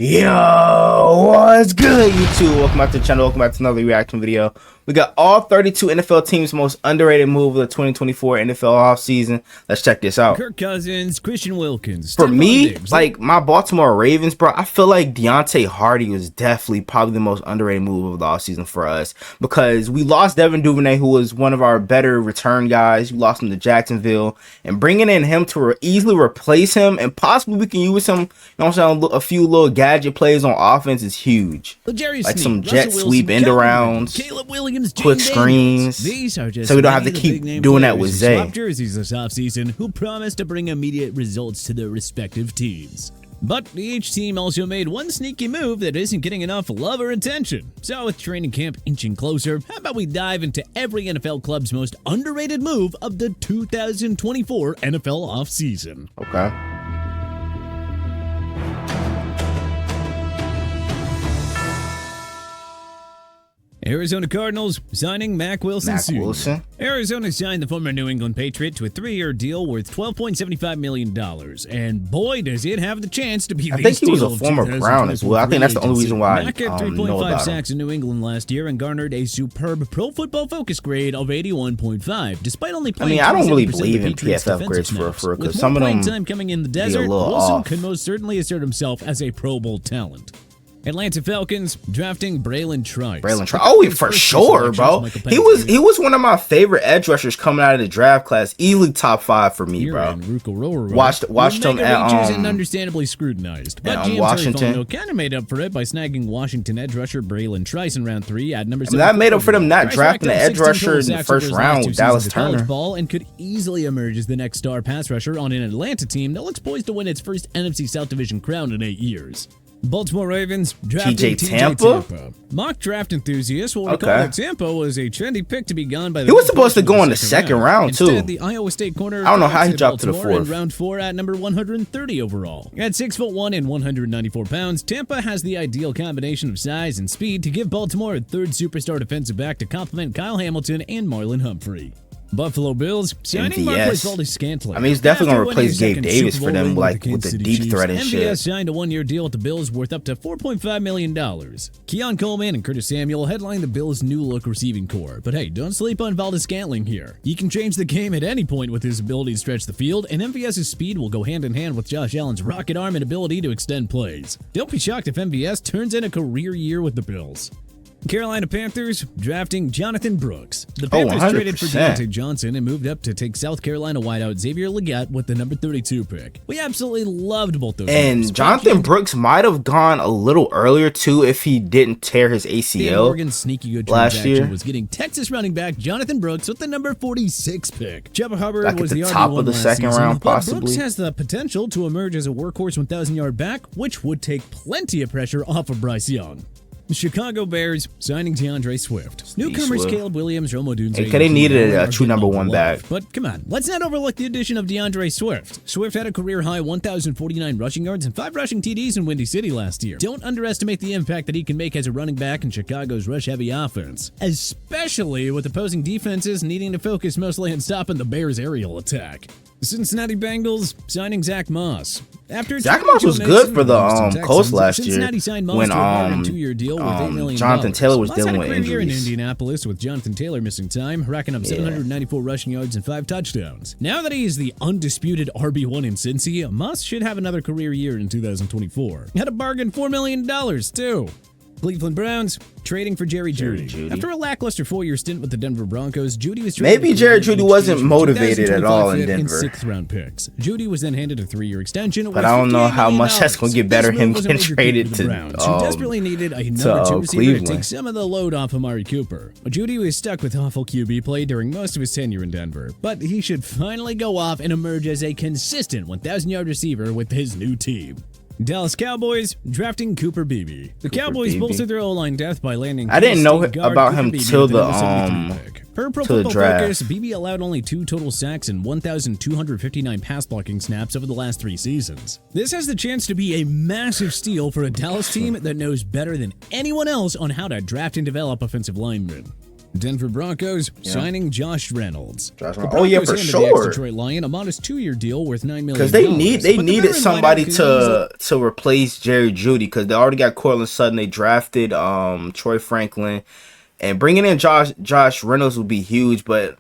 Yo, what's good, YouTube? Welcome back to the channel. Welcome back to another reaction video. We got all 32 NFL teams' most underrated move of the 2024 NFL offseason. Let's check this out. Kirk Cousins, Christian Wilkins. For me, like my Baltimore Ravens, bro, I feel like Deontay Hardy was definitely probably the most underrated move of the offseason for us because we lost Devin Duvernay, who was one of our better return guys. We lost him to Jacksonville, and bringing in him to easily replace him and possibly we can use him, you know what I'm saying, a few little gadget plays on offense is huge. Like some jet sweep end arounds, quick screens, so we don't have to keep doing that with Zay. Swap jerseys this offseason who promised to bring immediate results to their respective teams. But each team also made one sneaky move that isn't getting enough love or attention. So with training camp inching closer, how about we dive into every NFL club's most underrated move of the 2024 NFL offseason? Okay. Arizona Cardinals signing Mack Wilson Sr. Arizona signed the former New England Patriot to a 3-year deal worth $12.75 million. And boy, does it have the chance to be the I think he was a former Brown as well. I think that's the only reason why Mack had 3.5 sacks in New England last year and garnered a superb Pro Football Focus grade of 81.5, despite only playing. I don't really believe in PFF grades for because some of them time coming in the desert, Wilson could most certainly assert himself as a Pro Bowl talent. Atlanta Falcons drafting Braylon Trice. Oh, for sure, bro. He was one of my favorite edge rushers coming out of the draft class. Easily top 5 for me, bro. Watched him at and understandably scrutinized. But GM Washington kind of made up for it by snagging Washington edge rusher Braylon Trice in round 3 at number 7. That made up for them not drafting the edge rusher in the first round with Dallas Turner. Ball and could easily emerge as the next star pass rusher on an Atlanta team that looks poised to win its first NFC South Division crown in 8 years. Baltimore Ravens drafting TJ Tampa. Mock draft enthusiasts will recall that Tampa was a trendy pick to be gone by the. He was supposed to go in the second round too. Instead, the Iowa State corner. I don't know how he dropped to the 4th. In round 4 at number 130 overall. At 6'1" and 194 pounds, Tampa has the ideal combination of size and speed to give Baltimore a third superstar defensive back to complement Kyle Hamilton and Marlon Humphrey. Buffalo Bills signing Marquez Valdes-Scantling. I mean, he's definitely going to replace Gabe Davis for them, like with the deep threat and shit. MVS signed a 1-year deal with the Bills worth up to $4.5 million. Keon Coleman and Curtis Samuel headline the Bills' new-look receiving core. But hey, don't sleep on Valdes-Scantling here. He can change the game at any point with his ability to stretch the field, and MVS's speed will go hand-in-hand with Josh Allen's rocket arm and ability to extend plays. Don't be shocked if MVS turns in a career year with the Bills. Carolina Panthers drafting Jonathan Brooks. The Panthers traded for Deontay Johnson and moved up to take South Carolina wideout Xavier Legette with the number 32 pick. We absolutely loved both those. And Jonathan Brooks might have gone a little earlier too if he didn't tear his ACL. Oregon's sneaky good last year was getting Texas running back Jonathan Brooks with the number 46 pick. Chuba Hubbard was the top of the second round, possibly. Brooks has the potential to emerge as a workhorse 1,000-yard back, which would take plenty of pressure off of Bryce Young. The Chicago Bears signing DeAndre Swift. Newcomers Caleb Williams, Rome Odunze. They needed a true number 1 back. But come on, let's not overlook the addition of DeAndre Swift. Swift had a career-high 1,049 rushing yards and 5 rushing TDs in Windy City last year. Don't underestimate the impact that he can make as a running back in Chicago's rush-heavy offense, especially with opposing defenses needing to focus mostly on stopping the Bears' aerial attack. The Cincinnati Bengals signing Zach Moss. Zach Moss was good for the Colts last year when Jonathan Taylor was dealing with injuries. In Indianapolis with Jonathan Taylor missing time, racking up 794 rushing yards and 5 touchdowns. Now that he is the undisputed RB1 in Cincy, Moss should have another career year in 2024. Had a bargain $4 million too. Cleveland Browns trading for Jerry Jeudy. After a lackluster 4-year stint with the Denver Broncos, Jeudy was traded. Maybe Jerry Jeudy wasn't motivated at all in Denver. 6th-round picks. Jeudy was then handed a 3-year extension. But I don't know how much that's going to get better him getting traded to Browns, who desperately needed a number 2 receiver to take some of the load off Amari Cooper. Jeudy was stuck with awful QB play during most of his tenure in Denver, but he should finally go off and emerge as a consistent 1,000-yard receiver with his new team. Dallas Cowboys drafting Cooper Beebe. The Cowboys bolstered their O-line depth by landing. I didn't know about him till the Per Pro Football Focus, Beebe allowed only 2 total sacks and 1,259 pass blocking snaps over the last 3 seasons. This has the chance to be a massive steal for a Dallas team that knows better than anyone else on how to draft and develop offensive linemen. Denver Broncos signing Josh Reynolds. Oh yeah, for handed the sure. Detroit Lion a modest 2-year deal worth $9 million. Because they needed somebody to replace Jerry Jeudy, because they already got Cortland Sutton. They drafted Troy Franklin, and bringing in Josh Reynolds would be huge. But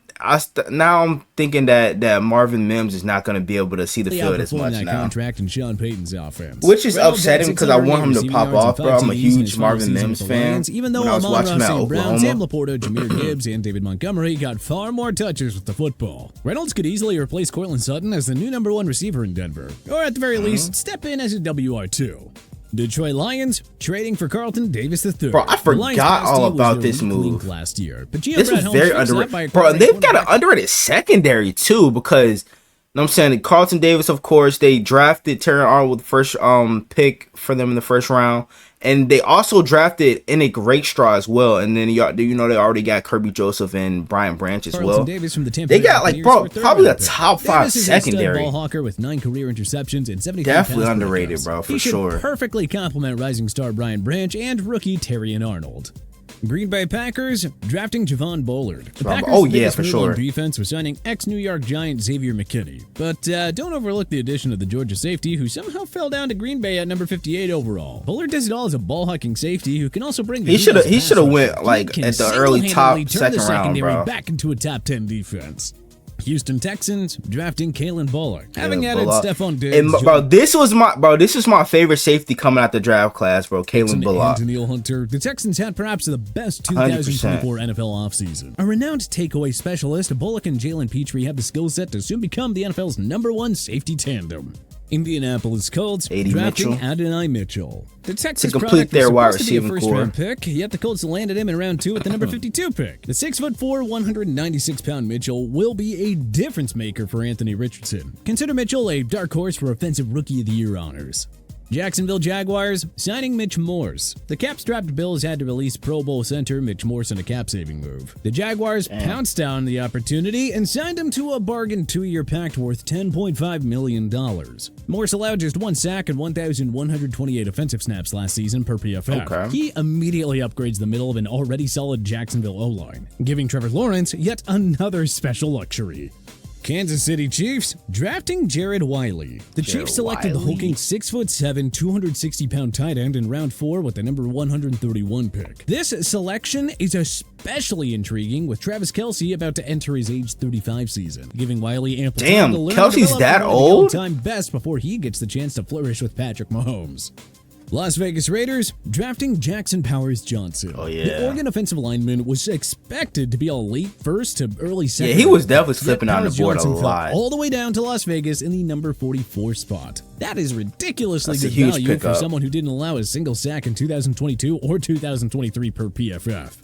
now I'm thinking that Marvin Mims is not going to be able to see the field as much now. Contract in Sean Payton's offense, which is upsetting because I want him to pop off, bro. I'm a huge Marvin Mims fan. Even though Amon-Ra St. Brown, Sam Laporta, Jahmyr Gibbs, and David Montgomery got far more touches with the football, Reynolds could easily replace Cortland Sutton as the new #1 receiver in Denver, or at the very least, step in as a WR2. Detroit Lions trading for Carlton Davis III. Bro, I forgot all about this move last year. But this was very underrated. Bro, they've got an underrated secondary too, because you know what I'm saying, Carlton Davis, of course, they drafted Terry Arnold with the first pick for them in the first round. And they also drafted Enick Rakestraw as well. And then they already got Kirby Joseph and Brian Branch as well. Davis from the Tampa they got probably a top 5 secondary. Ball hawker with 9 career interceptions and 73 definitely underrated, bro, for sure. He should perfectly complement rising star Brian Branch and rookie Terrion Arnold. Green Bay Packers drafting Javon Bullard. The Packers' for sure. Defense was signing ex-New York Giant Xavier McKinney. But don't overlook the addition of the Georgia safety, who somehow fell down to Green Bay at number 58 overall. Bullard does it all as a ball-hucking safety who can also bring. He should have went like at the early top second round, bro. Back into a top 10 defense. Houston Texans drafting Kalen Bullock, having added Stephon Diggs. And bro, this is my favorite safety coming out the draft class, bro. Kalen Bullock. And Daniil Hunter. The Texans had perhaps the best 2024 100%. NFL offseason. A renowned takeaway specialist, Bullock and Jalen Petrie have the skill set to soon become the NFL's #1 safety tandem. Indianapolis Colts drafting Adonai Mitchell. The Texans to complete their wide receiving core. First-round pick, yet the Colts landed him in round 2 with the number 52 pick. The 6'4", 196-pound Mitchell will be a difference maker for Anthony Richardson. Consider Mitchell a dark horse for Offensive Rookie of the Year honors. Jacksonville Jaguars signing Mitch Morse. The cap-strapped Bills had to release Pro Bowl center Mitch Morse in a cap-saving move. The Jaguars pounced down the opportunity and signed him to a bargain 2-year pact worth $10.5 million. Morse allowed just 1 sack and 1,128 offensive snaps last season per PFF. Okay. He immediately upgrades the middle of an already solid Jacksonville O-line, giving Trevor Lawrence yet another special luxury. Kansas City Chiefs drafting Jared Wiley. The Chiefs selected the hulking 6'7", 260-pound tight end in round 4 with the number 131 pick. This selection is especially intriguing with Travis Kelce about to enter his age 35 season, giving Wiley ample time to learn Kelce's that old? Time best before he gets the chance to flourish with Patrick Mahomes. Las Vegas Raiders drafting Jackson Powers Johnson. Oh, yeah. The Oregon offensive lineman was expected to be a late first to early second. Yeah, he was definitely slipping on the board Johnson a lot. All the way down to Las Vegas in the number 44 spot. That is ridiculously That's good value for someone who didn't allow a single sack in 2022 or 2023 per PFF.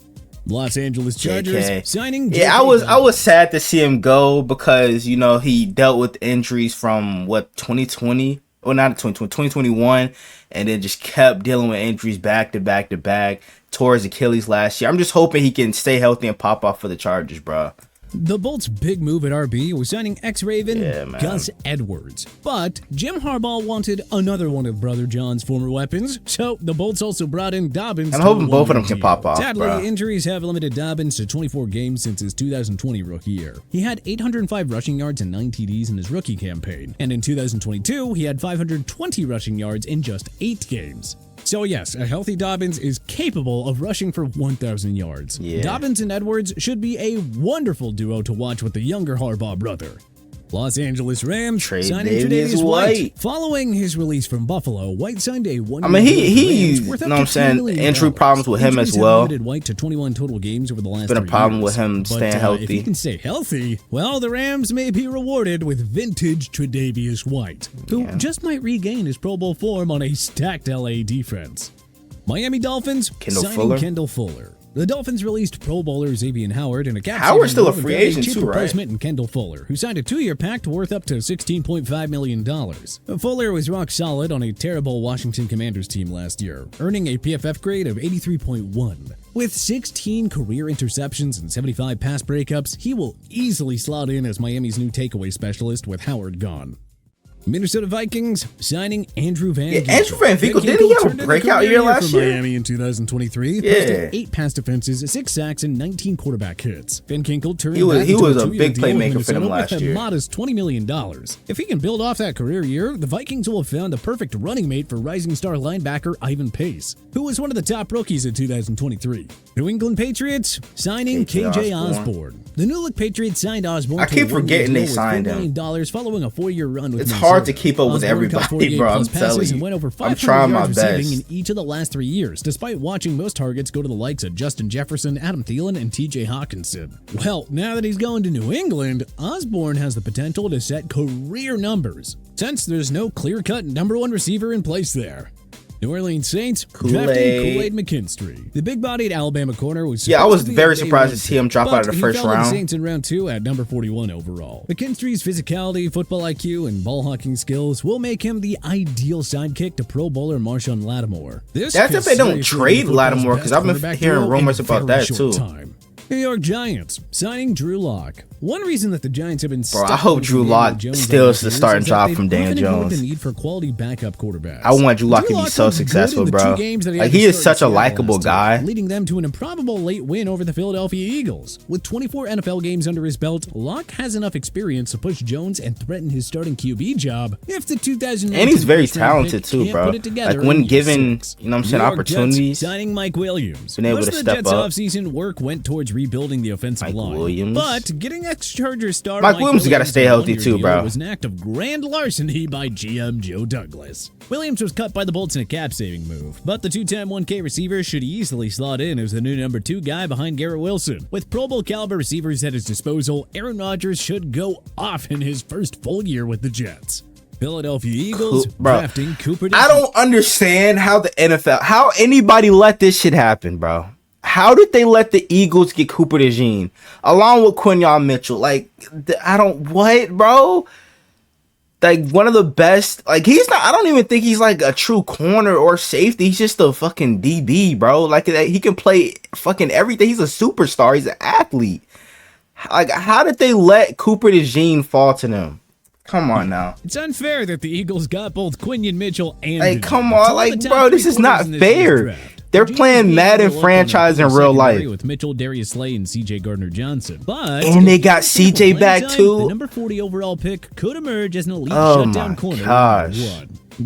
Los Angeles Chargers signing. I was sad to see him go because he dealt with injuries from 2020. Well, not 2021, and then just kept dealing with injuries back to back to back. Tore his Achilles last year. I'm just hoping he can stay healthy and pop off for the Chargers, bro. The Bolts' big move at RB was signing ex-Raven Gus Edwards. But Jim Harbaugh wanted another one of Brother John's former weapons, so the Bolts also brought in Dobbins. I'm hoping both of them can pop off, Sadly, bro. Injuries have limited Dobbins to 24 games since his 2020 rookie year. He had 805 rushing yards and 9 TDs in his rookie campaign, and in 2022, he had 520 rushing yards in just 8 games. So yes, a healthy Dobbins is capable of rushing for 1,000 yards. Yeah. Dobbins and Edwards should be a wonderful duo to watch with the younger Harbaugh brother. Los Angeles Rams signing Tre'Davious White. Following his release from Buffalo, White signed a 1-year he injury problems with him as well. White to 21 total games over the last 3 years. Been a problem with him staying healthy. If he can stay healthy, well, the Rams may be rewarded with vintage Tre'Davious White, who just might regain his Pro Bowl form on a stacked LA defense. Miami Dolphins signing Kendall Fuller. The Dolphins released Pro Bowler Xavier Howard and a cap. Howard's still a free agent too, right? Replacement in Kendall Fuller, who signed a 2-year pact worth up to $16.5 million. Fuller was rock solid on a terrible Washington Commanders team last year, earning a PFF grade of 83.1. With 16 career interceptions and 75 pass breakups, he will easily slot in as Miami's new takeaway specialist with Howard gone. Minnesota Vikings signing Andrew Van Ginkel. Andrew Van Ginkel, didn't he have a breakout year last year? Miami in 2023. Posted 8 pass defenses, 6 sacks, and 19 quarterback hits. Van Ginkel turned he was a big playmaker for them last year. A modest $20 million. If he can build off that career year, the Vikings will have found the perfect running mate for rising star linebacker Ivan Pace, who was one of the top rookies in 2023. New England Patriots signing KJ Osborne. The New Look Patriots signed Osborne. I keep forgetting they signed him. $4 million following a 4-year run with It's Minnesota. hard to keep up with everybody, bro. I'm telling you. Went over I'm trying my receiving best. in each of the last 3 years, despite watching most targets go to the likes of Justin Jefferson, Adam Thielen, and TJ Hawkinson. Well, now that he's going to New England, Osborne has the potential to set career numbers, since there's no clear-cut number 1 receiver in place there. New Orleans Saints drafting Kool-Aid McKinstry. The big-bodied Alabama corner was I was very surprised to see him drop out of the first round. round. The Saints in round 2 at number 41 overall. McKinstry's physicality, football IQ, and ball hawking skills will make him the ideal sidekick to Pro Bowler Marshawn Lattimore. That's if they don't trade Lattimore, because I've been hearing rumors about that too. New York Giants signing Drew Lock. One reason that the Giants have been stuck I hope Drew Lock steals the starting job from Daniel Jones. The need for quality backup quarterbacks. I want Drew Lock to be so successful, bro. Like, he is such a likable guy. Leading them to an improbable late win over the Philadelphia Eagles. With 24 NFL games under his belt, Lock has enough experience to push Jones and threaten his starting QB job if the 2019 and he's very talented too, bro. Like, when given, you know what I'm saying, opportunities. Signing Mike Williams. Been able to step Jets up. Offseason work went towards rebuilding the offensive line. Williams. But getting ex-Charger star Mike Williams has got to stay healthy too, bro. Was an act of grand larceny by GM Joe Douglas. Williams was cut by the Bolts in a cap-saving move, but the 2-time 1K receiver should easily slot in as the new number 2 guy behind Garrett Wilson. With Pro Bowl caliber receivers at his disposal, Aaron Rodgers should go off in his first full year with the Jets. Philadelphia Eagles drafting Cooper. I don't understand how the NFL, how anybody let this shit happen, bro. How did they let the Eagles get Cooper DeJean along with Quinyon Mitchell? Like, what, bro? Like, one of the best. Like, he's not. I don't even think he's like a true corner or safety. He's just a fucking DB, bro. Like, he can play fucking everything. He's a superstar. He's an athlete. Like, how did they let Cooper DeJean fall to them? Come on now. It's unfair that the Eagles got both Quinyon Mitchell and. Like, come on, like, bro, this is not fair. They're playing Madden franchise in real life. With Mitchell, Darius Slay, and CJ Gardner-Johnson. And they got CJ back too. The number 40 overall pick could emerge as an elite shutdown corner.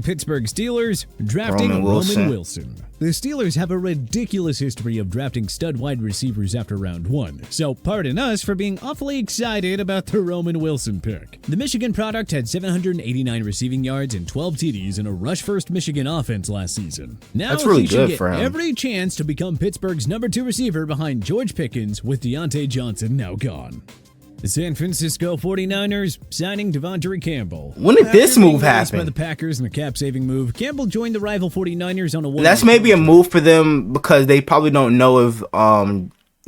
Pittsburgh Steelers drafting Roman Wilson. The Steelers have a ridiculous history of drafting stud wide receivers after round 1, so pardon us for being awfully excited about the Roman Wilson pick. The Michigan product had 789 receiving yards and 12 TDs in a rush-first Michigan offense last season. Now that's really good for him. Every chance to become Pittsburgh's number 2 receiver behind George Pickens, with Deontay Johnson now gone. The San Francisco 49ers signing Devontae Campbell. When did this move happen? By the Packers in a cap-saving move, Campbell joined the rival 49ers on a one. That's maybe a move for them because they probably don't know if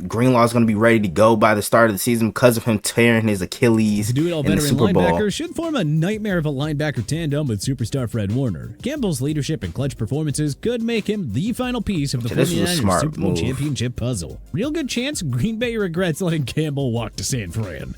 Greenlaw is going to be ready to go by the start of the season because of him tearing his Achilles in the Super Bowl. Linebacker should form a nightmare of a linebacker tandem with superstar Fred Warner. Campbell's leadership and clutch performances could make him the final piece of the 49ers Super Bowl championship puzzle. Real good chance Green Bay regrets letting Campbell walk to San Fran.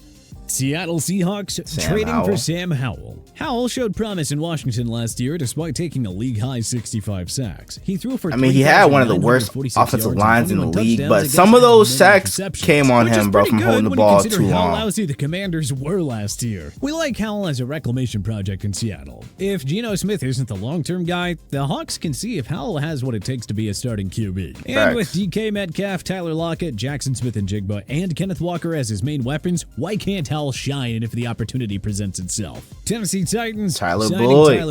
Seattle Seahawks trading for Sam Howell. Howell showed promise in Washington last year despite taking a league-high 65 sacks. He threw for he had one of the worst offensive lines in the league, but some of those sacks came on him, bro, from holding the ball too long. How lousy the Commanders were last year. We like Howell as a reclamation project in Seattle. If Geno Smith isn't the long-term guy, the Hawks can see if Howell has what it takes to be a starting QB. And with DK Metcalf, Tyler Lockett, Jackson Smith-Njigba, and Kenneth Walker as his main weapons, why can't Howell shine if the opportunity presents itself? Tennessee Titans Tyler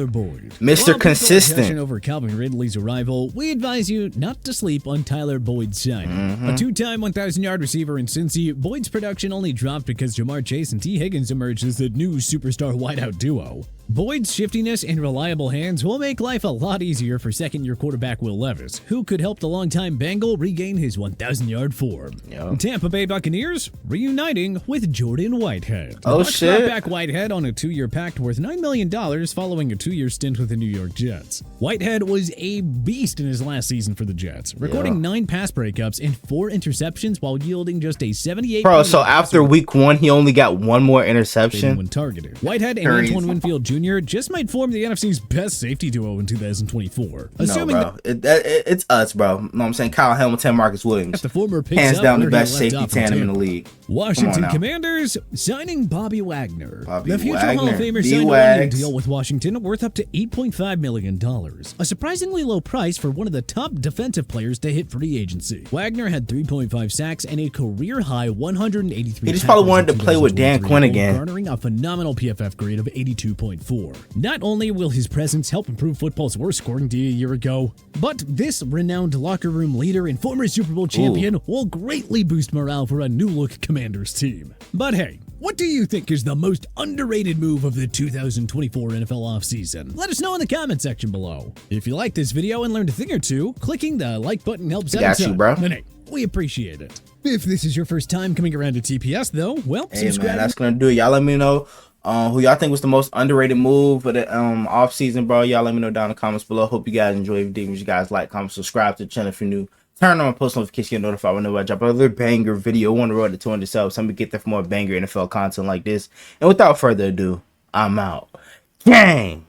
Boyd, Mr. Consistent. Over Calvin Ridley's arrival, we advise you not to sleep on Tyler Boyd's signing. A 2-time 1,000-yard receiver in Cincy, Boyd's production only dropped because Jamar Chase and T. Higgins emerged as the new superstar wideout duo. Boyd's shiftiness and reliable hands will make life a lot easier for second-year quarterback Will Levis, who could help the longtime Bengal regain his 1,000-yard form. Tampa Bay Buccaneers reuniting with Jordan Whitehead. Oh, shit. Brought back Whitehead on a 2-year pact worth $9 million following a 2-year stint with the New York Jets. Whitehead was a beast in his last season for the Jets, recording 9 pass breakups and 4 interceptions while yielding just a 78. Bro, so after week 1, he only got 1 more interception? When targeted. Whitehead and Antoine Winfield Jr. Jr. just might form the NFC's best safety duo in 2024. Assuming no, bro. It's us, bro. You know what I'm saying? Kyle Hamilton, Marcus Williams. the former picks hands up down the where he best left safety off in tandem in the Tampa. league. Washington Commanders signing Bobby Wagner. The future Wagner. Hall of Famer signed a one-year deal with Washington worth up to $8.5 million. A surprisingly low price for one of the top defensive players to hit free agency. Wagner had 3.5 sacks and a career-high 183 He just probably wanted to play with Dan Quinn again. Garnering a phenomenal PFF grade of 82.4. Not only will his presence help improve football's worst scoring day a year ago, but this renowned locker room leader and former Super Bowl champion will greatly boost morale for a new-look Commanders team. But hey, what do you think is the most underrated move of the 2024 NFL offseason? Let us know in the comment section below. If you like this video and learned a thing or two, clicking the like button helps out a ton. bro. And hey, we appreciate it. If this is your first time coming around to TPS though, well, subscribe. Man, that's gonna do it. Y'all let me know who y'all think was the most underrated move for the off season, bro. Y'all let me know down in the comments below. Hope you guys enjoy everything. If you guys like, comment, subscribe to the channel if you're new. Turn on post notifications, get notified whenever I drop another banger video on the road to 200 subs. I'm gonna get there for more banger NFL content like this. And without further ado, I'm out. Gang!